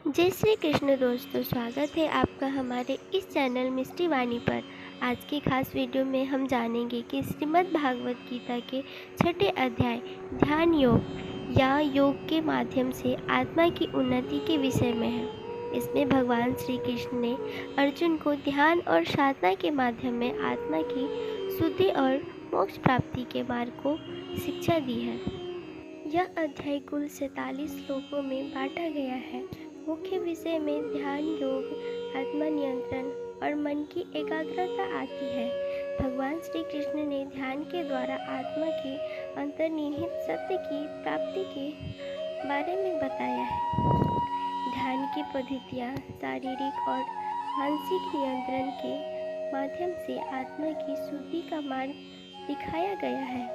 जय श्री कृष्ण दोस्तों, स्वागत है आपका हमारे इस चैनल मिष्टी वाणी पर। आज की खास वीडियो में हम जानेंगे कि श्रीमद् भागवत गीता के छठे अध्याय ध्यान योग या योग के माध्यम से आत्मा की उन्नति के विषय में है। इसमें भगवान श्री कृष्ण ने अर्जुन को ध्यान और साधना के माध्यम में आत्मा की शुद्धि और मोक्ष प्राप्ति के मार्ग को शिक्षा दी है। यह अध्याय कुल 47 श्लोकों में बांटा गया है। मुख्य विषय में ध्यान योग, आत्मा नियंत्रण और मन की एकाग्रता आती है। भगवान श्री कृष्ण ने ध्यान के द्वारा आत्मा के अंतर्निहित सत्य की प्राप्ति के बारे में बताया है। ध्यान की पद्धतियाँ शारीरिक और मानसिक नियंत्रण के माध्यम से आत्मा की शुद्धि का मार्ग दिखाया गया है।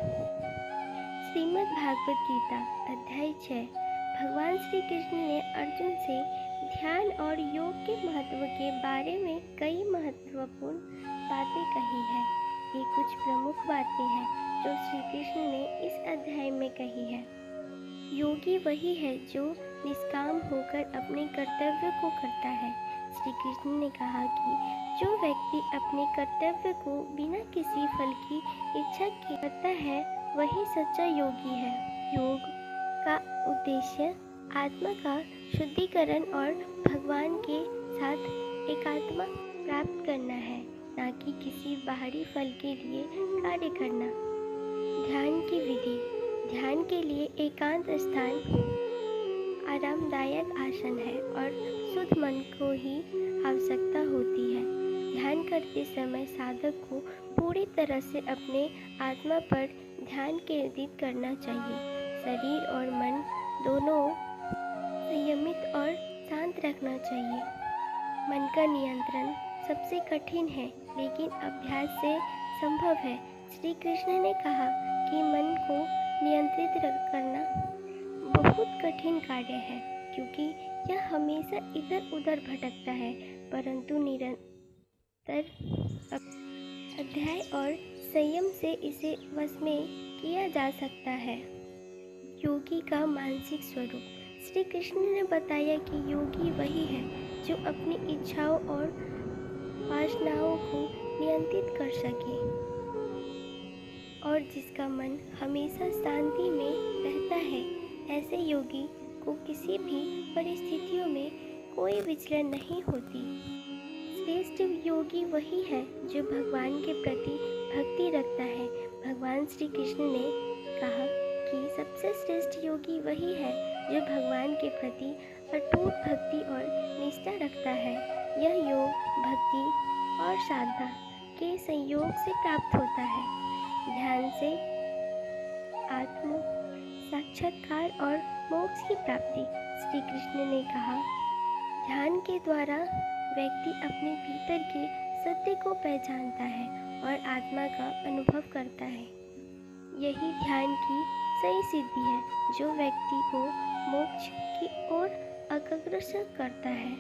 श्रीमद् भागवत गीता अध्याय 6 भगवान श्री कृष्ण ने अर्जुन से ध्यान और योग के महत्व के बारे में कई महत्वपूर्ण बातें कही है। ये कुछ प्रमुख बातें हैं जो श्री कृष्ण ने इस अध्याय में कही है। योगी वही है जो निष्काम होकर अपने कर्तव्य को करता है। श्री कृष्ण ने कहा कि जो व्यक्ति अपने कर्तव्य को बिना किसी फल की इच्छा के करता है वही सच्चा योगी है। योग का उद्देश्य आत्मा का शुद्धिकरण और भगवान के साथ एकात्म प्राप्त करना है, न कि किसी बाहरी फल के लिए कार्य करना। ध्यान की विधि। ध्यान के लिए एकांत स्थान, आरामदायक आसन है और शुद्ध मन को ही आवश्यकता होती है। ध्यान करते समय साधक को पूरी तरह से अपने आत्मा पर ध्यान केंद्रित करना चाहिए। शरीर और मन दोनों संयमित और शांत रखना चाहिए। मन का नियंत्रण सबसे कठिन है, लेकिन अभ्यास से संभव है। श्री कृष्ण ने कहा कि मन को नियंत्रित करना बहुत कठिन कार्य है, क्योंकि यह हमेशा इधर उधर भटकता है, परंतु निरंतर अध्याय और संयम से इसे वश में किया जा सकता है। योगी का मानसिक स्वरूप। श्री कृष्ण ने बताया कि योगी वही है जो अपनी इच्छाओं और वासनाओं को नियंत्रित कर सके और जिसका मन हमेशा शांति में रहता है। ऐसे योगी को किसी भी परिस्थितियों में कोई विचलन नहीं होती। श्रेष्ठ योगी वही है जो भगवान के प्रति भक्ति रखता है। भगवान श्री कृष्ण ने कहा कि सबसे श्रेष्ठ योगी वही है जो भगवान के प्रति अटूट भक्ति और निष्ठा रखता है। यह योग भक्ति और साधना के संयोग से प्राप्त होता है। ध्यान से आत्म साक्षात्कार और मोक्ष की प्राप्ति। श्री कृष्ण ने कहा, ध्यान के द्वारा व्यक्ति अपने भीतर के सत्य को पहचानता है और आत्मा का अनुभव करता है। यही ध्यान की सही सिद्धि है जो व्यक्ति को मोक्ष की ओर अग्रसर करता है।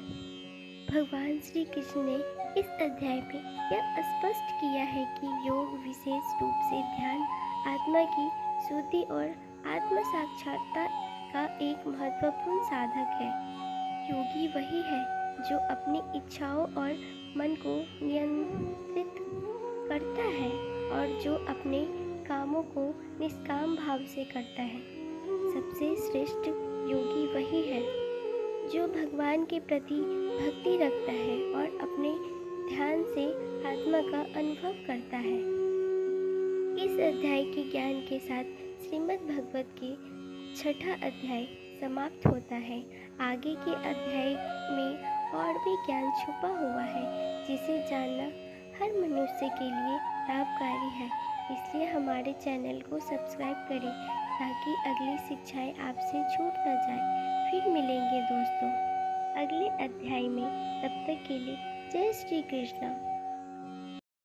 भगवान श्री कृष्ण ने इस अध्याय में यह स्पष्ट किया है कि योग विशेष रूप से ध्यान आत्मा की शुद्धि और आत्म साक्षात्कार का एक महत्वपूर्ण साधक है। योगी वही है जो अपनी इच्छाओं और मन को नियंत्रित करता है और जो अपने कामों को निष्काम भाव से करता है। सबसे श्रेष्ठ योगी वही है जो भगवान के प्रति भक्ति रखता है और अपने ध्यान से आत्मा का अनुभव करता है। इस अध्याय के ज्ञान के साथ श्रीमद् भागवत के छठा अध्याय समाप्त होता है। आगे के अध्याय में और भी ज्ञान छुपा हुआ है जिसे जानना हर मनुष्य के लिए लाभकारी है। इसलिए हमारे चैनल को सब्सक्राइब करें ताकि अगली शिक्षाएं आपसे छूट न जाए। फिर मिलेंगे दोस्तों अगले अध्याय में। तब तक के लिए जय श्री कृष्ण।